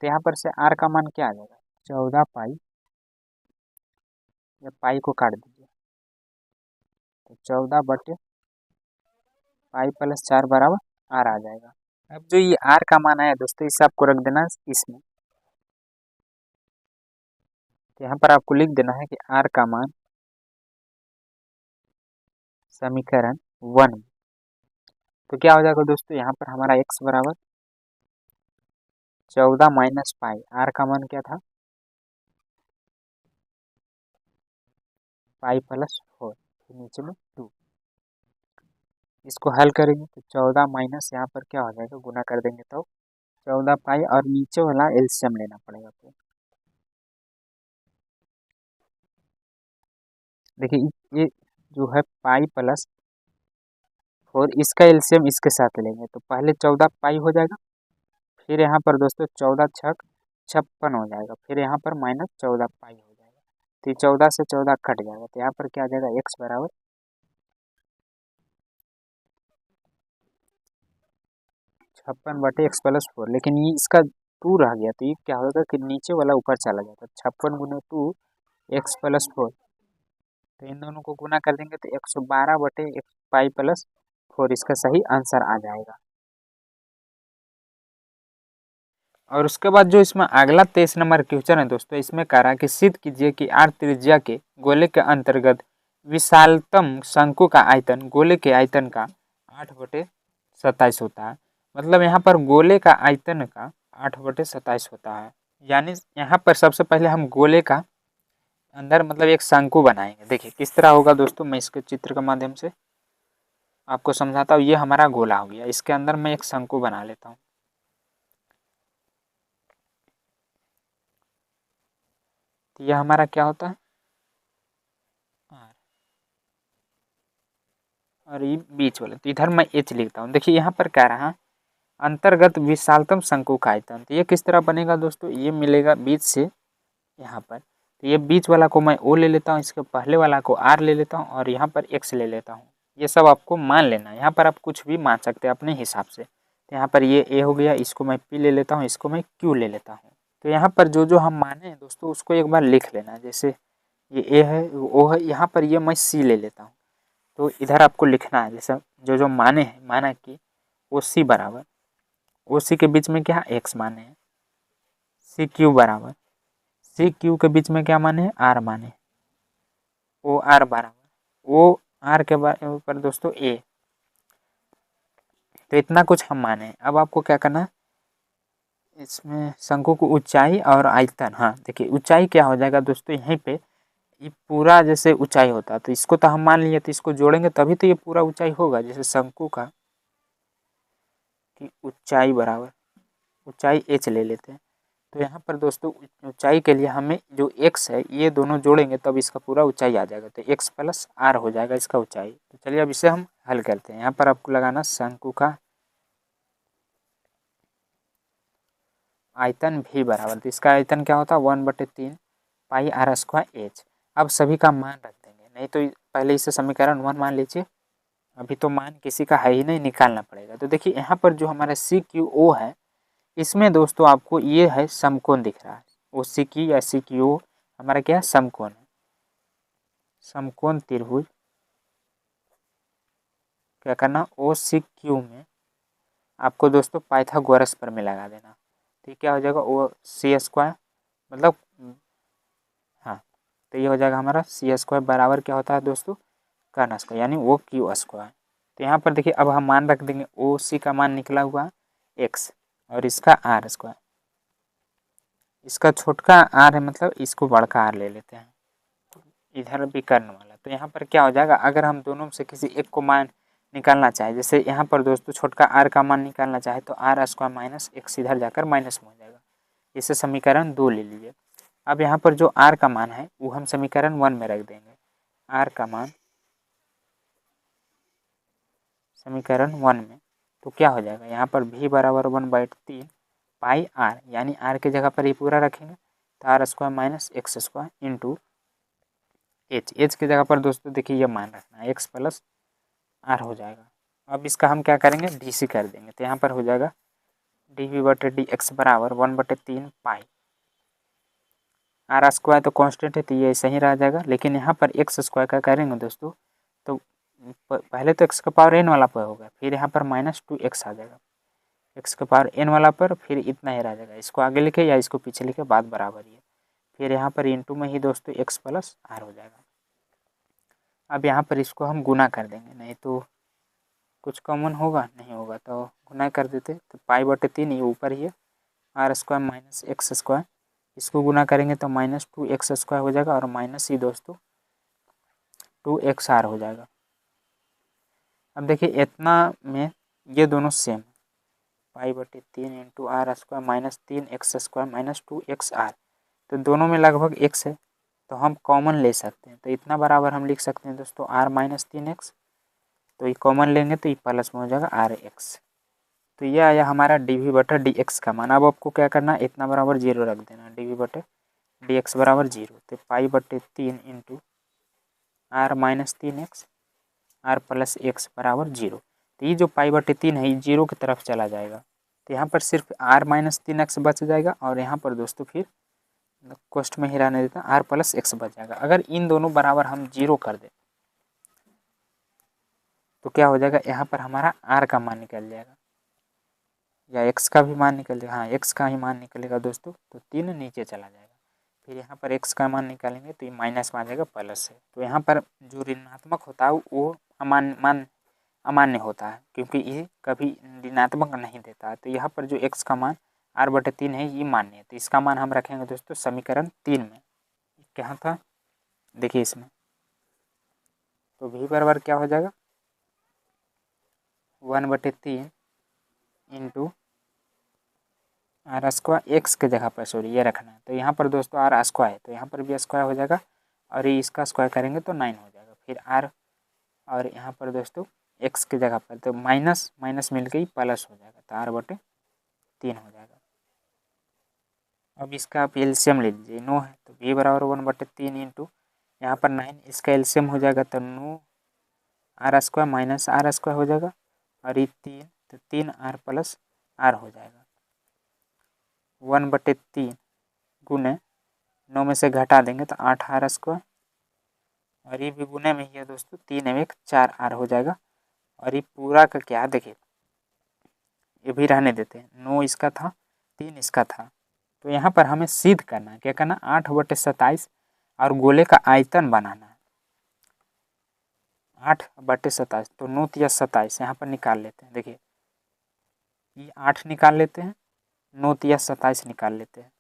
तो यहाँ पर से आर का मान क्या आ जाएगा 14 पाई, या पाई को काट दीजिए तो 14/पाई + 4 बराबर आर आ जाएगा। अब जो ये आर का मान आया दोस्तों इसे आपको रख देना इसमें, तो यहाँ पर आपको लिख देना है कि आर का मान समीकरण 1 तो क्या हो जाएगा दोस्तों यहाँ पर हमारा x बराबर 14 माइनस पाई, आर का मान क्या था पाई +4 नीचे में 2, इसको हल करेंगे तो 14 माइनस यहाँ पर क्या हो जाएगा गुना कर देंगे तो 14 पाई और नीचे वाला एलसीएम लेना पड़ेगा। तो देखिए ये जो है पाई +4 इसका एलसीएम इसके साथ लेंगे तो पहले 14 पाई हो जाएगा, फिर यहाँ पर दोस्तों 14 छक 56 हो जाएगा, फिर यहाँ पर -14 पाई हो जाएगा तो ये 14 से 14 कट जाएगा तो यहाँ पर क्या आ जाएगा x बराबर 56/x+4, लेकिन ये इसका 2 रह गया तो ये क्या होगा कि नीचे वाला ऊपर चला जाता है 56 × 2 x+4 तो इन दोनों को गुना कर देंगे तो 112/पाई +4 इसका सही आंसर आ जाएगा। और उसके बाद जो इसमें अगला 23 नंबर क्वेश्चन है दोस्तों, इसमें कह रहा है कि सिद्ध कीजिए कि आर त्रिज्या के गोले के अंतर्गत विशालतम शंकु का आयतन गोले के आयतन का 8/27 होता है। मतलब यहाँ पर गोले का आयतन का 8/27 होता है, यानी यहाँ पर सबसे पहले हम गोले का अंदर मतलब एक शंकु बनाएंगे। देखिए किस तरह होगा दोस्तों, मैं इसके चित्र के माध्यम से आपको समझाता हूँ। ये हमारा गोला हो गया, इसके अंदर मैं एक शंकु बना लेता हूँ। तो यह हमारा क्या होता है आर, और ये बीच वाला तो इधर मैं एच लिखता हूँ। देखिए यहाँ पर कह रहा है अंतर्गत विशालतम शंकु का आयतन, तो ये किस तरह बनेगा दोस्तों, ये मिलेगा बीच से यहाँ पर, तो ये बीच वाला को मैं ओ ले लेता हूँ, इसके पहले वाला को आर ले लेता हूँ और यहाँ पर एक्स ले लेता हूँ। ये सब आपको मान लेना है, यहाँ पर आप कुछ भी मान सकते हैं अपने हिसाब से। तो यहाँ पर ये ए हो गया, इसको मैं पी ले लेता हूँ, इसको मैं क्यू ले लेता हूँ। तो यहाँ पर जो जो हम माने हैं दोस्तों उसको एक बार लिख लेना। जैसे ये ए है ओ है, यहाँ पर ये मैं सी ले लेता हूँ तो इधर आपको लिखना है जैसे जो जो माने हैं, माना कि ओ सी बराबर ओ सी के बीच में क्या एक्स माने हैं, सी क्यू बराबर सी क्यू के बीच में क्या माने हैं आर माने, ओ आर बराबर ओ आर के ऊपर दोस्तों ए। तो इतना कुछ हम माने हैं। अब आपको क्या करना है, इसमें शंकु को ऊंचाई और आयतन, हाँ देखिए ऊंचाई क्या हो जाएगा दोस्तों, यहीं पे ये पूरा जैसे ऊंचाई होता है तो इसको तो हम मान लिए, तो इसको जोड़ेंगे तभी तो ये पूरा ऊंचाई होगा। जैसे शंकु का कि ऊंचाई बराबर ऊंचाई एच ले लेते हैं, तो यहाँ पर दोस्तों ऊंचाई के लिए हमें जो x है ये दोनों जोड़ेंगे तब इसका पूरा ऊंचाई आ जाएगा, तो x + r हो जाएगा इसका ऊंचाई। तो चलिए अब इसे हम हल करते हैं। यहाँ पर आपको लगाना शंकु का आयतन भी बराबर, तो इसका आयतन क्या होता है 1/3 पाई आर स्क्वायर एच। अब सभी का मान रख देंगे, नहीं तो पहले इसे समीकरण 1 मान लीजिए, अभी तो मान किसी का है ही नहीं, निकालना पड़ेगा। तो देखिए यहाँ पर जो हमारा सी क्यू ओ है, इसमें दोस्तों आपको ये है समकोण दिख रहा है, ओ सी क्यू या सी क्यू ओ हमारा क्या है समकोण है, समकोण त्रिभुज। क्या करना ओ सी क्यू में आपको दोस्तों पाइथागोरस प्रमेय लगा देना, तो क्या हो जाएगा ओ सी स्क्वायर मतलब हाँ, तो ये हो जाएगा हमारा सी स्क्वायर बराबर क्या होता है दोस्तों कर्ण स्क्वायर यानी वो क्यू स्क्वायर। तो यहाँ पर देखिए अब हम मान रख देंगे ओ सी का मान निकला हुआ x और इसका आर स्क्वायर, इसका छोटका आर है मतलब इसको बड़का आर ले लेते हैं, इधर भी कर्ण वाला। तो यहाँ पर क्या हो जाएगा, अगर हम दोनों में से किसी एक को मान निकालना चाहे, जैसे यहाँ पर दोस्तों छोटका आर का मान निकालना चाहे तो आर स्क्वायर माइनस x इधर जाकर माइनस में हो जाएगा, इसे समीकरण 2 ले लीजिए। अब यहाँ पर जो आर का मान है वो हम समीकरण 1 में रख देंगे, आर का मान समीकरण 1 में, तो क्या हो जाएगा यहाँ पर v बराबर 1/3 पाई आर, यानी आर की जगह पर ये पूरा रखेंगे तो r square minus x square into h की जगह पर दोस्तों देखिए ये मान रखना है एक्स प्लस आर हो जाएगा। अब इसका हम क्या करेंगे डी सी कर देंगे, तो यहाँ पर हो जाएगा डी वी बटे डी एक्स बराबर 1/3 पाई, आर स्क्वायर तो कांस्टेंट है तो ये सही रह जाएगा, लेकिन यहाँ पर एक्स स्क्वायर का करेंगे दोस्तों तो पहले तो एक्स का पावर एन वाला पर होगा, फिर यहाँ पर -2x आ जाएगा, एक्स का पावर एन वाला पर फिर इतना ही रह जाएगा, इसको आगे लिखे या इसको पीछे लिखे बात बराबर ही है, फिर यहाँ पर इंटू में ही दोस्तों एक्स प्लस आर हो जाएगा। अब यहाँ पर इसको हम गुना कर देंगे, नहीं तो कुछ कॉमन होगा नहीं होगा तो गुना कर देते, तो पाई/3 ये ऊपर ही है, r square minus x square, इसको गुना करेंगे तो -2x स्क्वायर हो जाएगा और माइनस ही दोस्तों 2xr हो जाएगा। अब देखिए इतना में ये दोनों सेम, पाई/3 into r square minus 3x square minus 2xr, तो दोनों में लगभग x है तो हम कॉमन ले सकते हैं, तो इतना बराबर हम लिख सकते हैं दोस्तों r माइनस 3x, तो ये कॉमन लेंगे तो ये प्लस में हो जाएगा rx, तो ये आया हमारा dv/dx का मान। अब आपको क्या करना है इतना बराबर 0 रख देना, dv/dx बराबर 0, तो पाई/3 into r minus 3x r plus x बराबर 0, तो ये जो पाई/3 है ये 0 की तरफ चला जाएगा, तो यहाँ पर सिर्फ r माइनस 3x बच जाएगा और यहाँ पर दोस्तों फिर कोष्ट में ही रहने देता r प्लस x बच जाएगा। अगर इन दोनों बराबर हम 0 कर दें तो क्या हो जाएगा, यहाँ पर हमारा r का मान निकल जाएगा या x का भी मान निकल जाएगा, हाँ x का ही मान निकलेगा दोस्तों, तो 3 नीचे चला जाएगा, फिर यहाँ पर x का मान निकालेंगे तो ये माइनस में आ जाएगा प्लस है, तो यहाँ पर जो ऋणात्मक होता है वो अमान्य होता है क्योंकि ये कभी ऋणात्मक नहीं देता है, तो यहाँ पर जो x का मान r/3 है ये मान्य है, तो इसका मान हम रखेंगे दोस्तों समीकरण 3 में, क्या था देखिए इसमें, तो v बराबर क्या हो जाएगा 1/3 इंटू आर स्क्वायर एक्स के जगह पर सॉरी ये रखना है, तो यहाँ पर दोस्तों आर स्क्वायर है तो यहाँ पर भी स्क्वायर हो जाएगा और ये इसका स्क्वायर करेंगे तो 9 हो जाएगा, फिर आर और यहाँ पर दोस्तों एक्स की जगह पर तो माइनस माइनस मिलकर ही प्लस हो जाएगा, तो r/3 हो जाएगा। अब इसका आप एलसीएम ले लीजिए, 9 है तो v बराबर 1/3 इंटू यहाँ पर 9, इसका एलसीएम हो जाएगा तो 9 r square minus r square हो जाएगा और ये 3 तो 3r प्लस आर हो जाएगा, 1/3 गुने 9 में से घटा देंगे तो 8r स्क्वायर और ये भी गुने में ही है दोस्तों, 3 में 1 4r हो जाएगा और ये पूरा का क्या देखिए ये भी रहने देते हैं, 9 इसका था 3 इसका था, तो यहाँ पर हमें सिद्ध करना है, क्या करना 8/27 और गोले का आयतन बनाना है 8/27, तो 9 या 27 यहाँ पर निकाल लेते हैं, देखिए ये 8 निकाल लेते हैं 9 या 27 निकाल लेते हैं,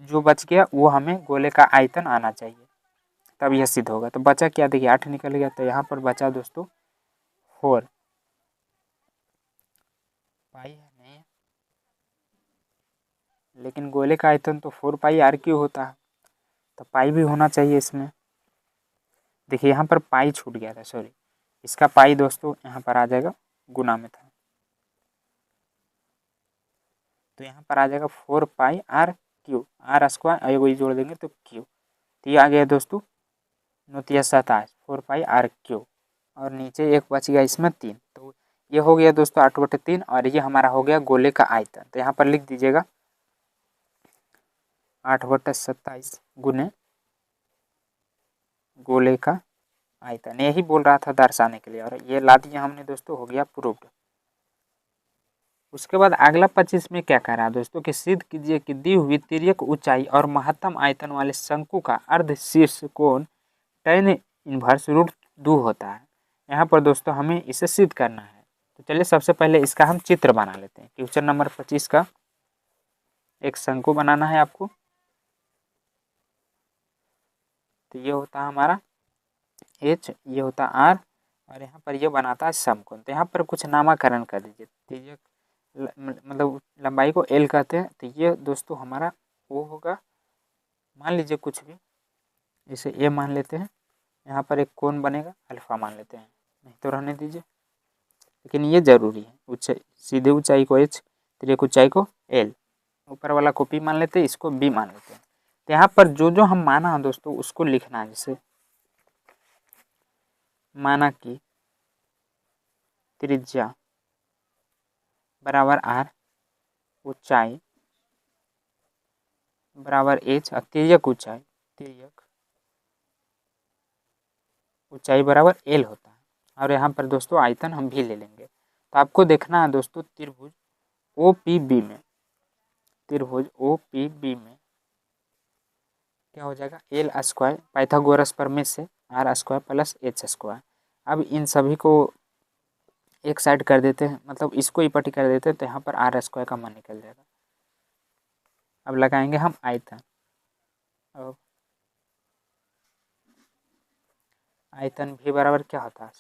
जो बच गया वो हमें गोले का आयतन आना चाहिए तब यह सिद्ध होगा। तो बचा क्या देखिए 8 निकल गया, तो यहाँ पर बचा दोस्तों 4 पाई है नहीं, लेकिन गोले का आयतन तो 4 पाई r³ होता है, तो पाई भी होना चाहिए इसमें। देखिए यहाँ पर पाई छूट गया था सॉरी, इसका पाई दोस्तों यहाँ पर आ जाएगा गुना में था, तो यहाँ पर आ जाएगा 4 पाई r³ r स्क्वायर वही जोड़ देंगे तो क्यू, तो ये आ गया दोस्तों 9 या 27 4 पाई r³ और नीचे एक बच गया इसमें 3, तो ये हो गया दोस्तों 8/3 और ये हमारा हो गया गोले का आयतन, तो यहाँ पर लिख दीजिएगा 8/27 गुने गोले का आयतन, यही बोल रहा था दर्शाने के लिए और ये ला दिया हमने दोस्तों, हो गया प्रूव्ड। उसके बाद अगला 25 में क्या कह रहा है दोस्तों कि सिद्ध कीजिए कि दी हुई तिर्यक ऊंचाई और महत्तम आयतन वाले शंकु का अर्ध शीर्ष कोण tan इनवर्स 2 होता है। यहाँ पर दोस्तों हमें इसे सिद्ध करना है। तो चलिए सबसे पहले इसका हम चित्र बना लेते हैं। क्वेश्चन नंबर 25 का एक शंकु बनाना है आपको। तो ये होता है हमारा H, ये होता है R और यहाँ पर ये बनाता है समकोण। तो यहाँ पर कुछ नामकरण कर दीजिए। त्रिज्यक मतलब लंबाई को L कहते हैं। तो ये दोस्तों हमारा O होगा, मान लीजिए कुछ भी, इसे A मान लेते हैं। यहाँ पर एक कोण बनेगा, अल्फा मान लेते हैं, नहीं तो रहने दीजिए, लेकिन ये जरूरी है। ऊंचाई, सीधे ऊंचाई को H, तिर्यक ऊंचाई को L, ऊपर वाला को P मान लेते हैं, इसको B मान लेते हैं। तो यहाँ पर जो जो हम माना है दोस्तों उसको लिखना है। जैसे माना कि त्रिज्या बराबर R, ऊंचाई बराबर H और तिर्यक ऊंचाई बराबर L होता है। और यहाँ पर दोस्तों आयतन हम भी ले लेंगे। तो आपको देखना है दोस्तों त्रिभुज OPB में, त्रिभुज OPB में क्या हो जाएगा, L स्क्वायर पाइथागोरस प्रमेय से R square plus H square. अब इन सभी को एक साइड कर देते हैं, मतलब इसको ही पट्टी कर देते हैं, तो यहाँ पर R स्क्वायर का मान निकल जाएगा। अब लगाएंगे हम आयतन। अब आयतन भी बराबर क्या होता है,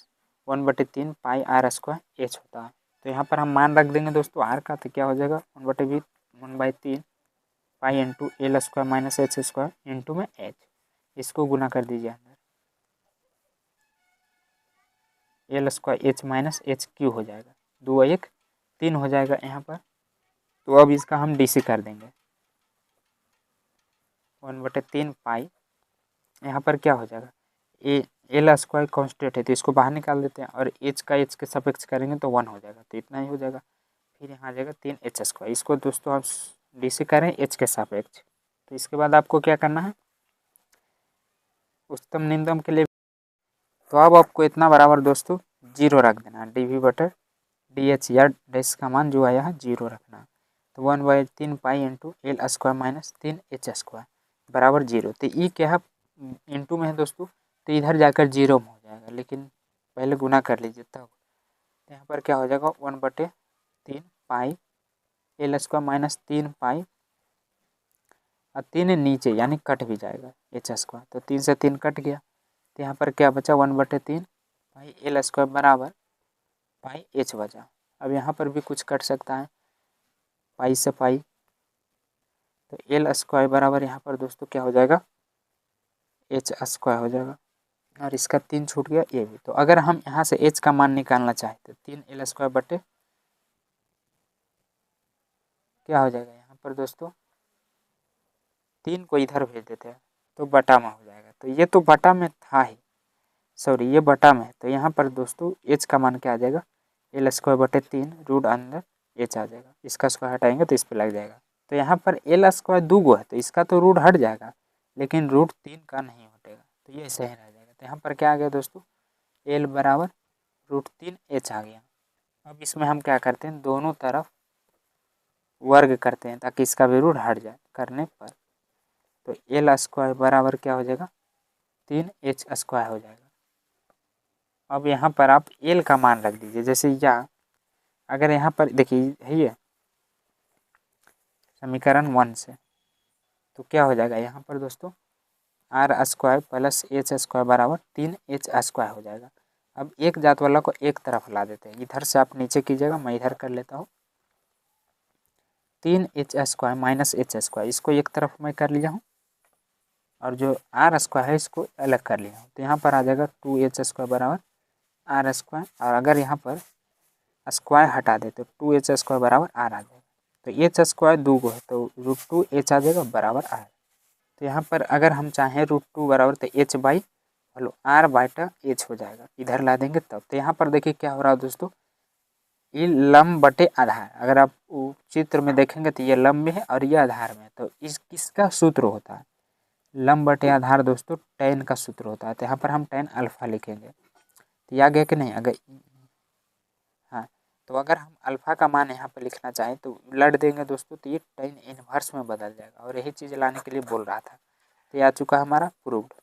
1/3 पाई R स्क्वायर H होता है। तो यहाँ पर हम मान रख देंगे दोस्तों R का, तो क्या हो जाएगा 1/3 pi into L square minus H square into में H, इसको गुना कर दीजिए अंदर, L square H minus H Q हो जाएगा, 2 1 3 हो जाएगा यहाँ पर। तो अब इसका हम DC कर देंगे, 1/3 पाई, यहाँ पर क्या हो जाएगा, L स्क्वायर कॉन्स्टेंट है तो इसको बाहर निकाल देते हैं, और H का H के सापेक्ष करेंगे तो 1 हो जाएगा, तो इतना ही हो जाएगा। फिर यहाँ आ जाएगा 3H स्क्वायर, इसको दोस्तों आप DC करें H के सापेक्ष। तो इसके बाद आपको क्या करना है, उच्चतम निम्नतम के लिए, तो अब आपको इतना बराबर दोस्तों 0 रख देना है, dV/dH या डैश का मान जो आया है 0 रखना है। तो 1/3 pi into L square minus 3H square बराबर 0। तो ये क्या है, इंटू में है दोस्तों, तो इधर जाकर 0 में हो जाएगा, लेकिन पहले गुना कर लीजिए तब। तो यहाँ पर क्या हो जाएगा 1/3 पाई L स्क्वायर माइनस 3 पाई और 3 नीचे यानी कट भी जाएगा H स्क्वायर, तो 3 से 3 कट गया। तो यहाँ पर क्या बचा 1/3 पाई L स्क्वायर बराबर पाई H बचा। अब यहाँ पर भी कुछ कट सकता है, पाई से पाई, तो L स्क्वायर बराबर यहाँ पर दोस्तों क्या हो जाएगा H स्क्वायर हो जाएगा, और इसका 3 छूट गया ये भी। तो अगर हम यहाँ से H का मान निकालना चाहें तो 3L स्क्वायर बटे क्या हो जाएगा, यहाँ पर दोस्तों 3 को इधर भेज देते हैं तो बटा में हो जाएगा। तो ये तो बटा में था ही, सॉरी ये बटा में है, तो यहाँ पर दोस्तों H का मान क्या आ जाएगा, L स्क्वायर बटे 3 रूट अंदर H आ जाएगा, इसका स्क्वायर हटाएंगे तो इस पर लग जाएगा। तो यहाँ पर L स्क्वायर 2 गो है तो इसका तो रूट हट जाएगा, लेकिन रूट 3 का नहीं हटेगा, तो ये सही रह जाएगा। तो यहाँ पर क्या आ गया दोस्तों, L बराबर √3H आ गया। अब इसमें हम क्या करते हैं, दोनों तरफ वर्ग करते हैं ताकि इसका भी रूट हट जाए करने पर। तो L स्क्वायर बराबर क्या हो जाएगा 3H स्क्वायर हो जाएगा। अब यहाँ पर आप L का मान रख दीजिए, जैसे या अगर यहाँ पर देखिए है ये समीकरण 1 से, तो क्या हो जाएगा यहाँ पर दोस्तों R square plus H square बराबर 3H स्क्वायर हो जाएगा। अब एक जात वाला को एक तरफ ला देते हैं, इधर से आप नीचे कीजिएगा, मैं इधर कर लेता हूँ। 3H square minus H square, इसको एक तरफ मैं कर लिया हूँ, और जो R स्क्वायर है इसको अलग कर लिया हूँ। तो यहाँ पर आ जाएगा 2H स्क्वायर बराबर R स्क्वायर, और अगर यहाँ पर स्क्वायर हटा दे तो 2H स्क्वायर बराबर R आ जाएगा। तो H स्क्वायर 2 गो है तो √2H आ जाएगा बराबर R। तो यहाँ पर अगर हम चाहें √2 बराबर तो H बाई R बाईटा H हो जाएगा, इधर ला देंगे तब। तो यहाँ पर देखिए क्या हो रहा है दोस्तों, ये लंब बटे आधार, अगर आप चित्र में देखेंगे तो ये लंब में है और ये आधार में है, तो इस किसका सूत्र होता है, लंब बटे आधार दोस्तों tan का सूत्र होता है। तो यहाँ पर हम tan अल्फा लिखेंगे, तो ये आ गया कि नहीं, अगर हाँ, तो अगर हम अल्फा का मान यहाँ पर लिखना चाहें तो लड़ देंगे दोस्तों, तो ये tan इनवर्स में बदल जाएगा, और यही चीज़ लाने के लिए बोल रहा था। तो ये आ चुका हमारा प्रूव्ड।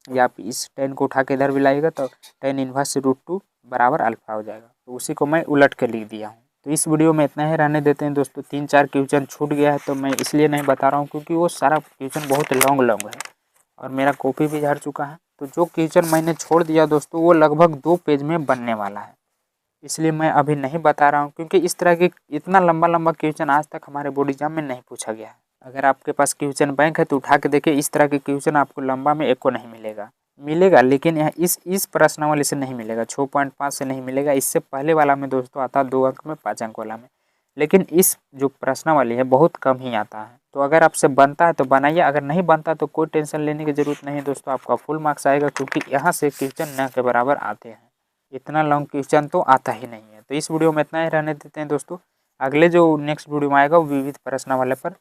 या आप इस tan को उठा के इधर भी लाइएगा तो tan इनवर्स √2 बराबर अल्फा हो जाएगा। तो उसी को मैं उलट के लिख दिया हूँ। तो इस वीडियो में इतना ही रहने देते हैं दोस्तों। 3-4 क्वेश्चन छूट गया है तो मैं इसलिए नहीं बता रहा हूँ क्योंकि वो सारा क्वेश्चन बहुत लॉन्ग है और मेरा कॉपी भी झड़ चुका है। तो जो क्वेश्चन मैंने छोड़ दिया दोस्तों वो लगभग 2 पेज में बनने वाला है, इसलिए मैं अभी नहीं बता रहा हूँ क्योंकि इस तरह के इतना लंबा क्वेश्चन आज तक हमारे बोर्ड एग्जाम में नहीं पूछा गया है। अगर आपके पास क्वेश्चन बैंक है तो उठा के देखिए, इस तरह के क्वेश्चन आपको लंबा में एक को नहीं मिलेगा लेकिन यहाँ इस प्रश्नावली से नहीं मिलेगा, 6.5 से नहीं मिलेगा। इससे पहले वाला में दोस्तों आता 2 अंक में, 5 अंक वाला में, लेकिन इस जो प्रश्नावली है बहुत कम ही आता है। तो अगर आपसे बनता है तो बनाइए, अगर नहीं बनता तो कोई टेंशन लेने की ज़रूरत नहीं है दोस्तों, आपका फुल मार्क्स आएगा क्योंकि यहाँ से क्वेश्चन न के बराबर आते हैं। इतना लॉन्ग क्वेश्चन तो आता ही नहीं है। तो इस वीडियो में इतना ही रहने देते हैं दोस्तों। अगले जो नेक्स्ट वीडियो में आएगा वो विविध प्रश्नावली पर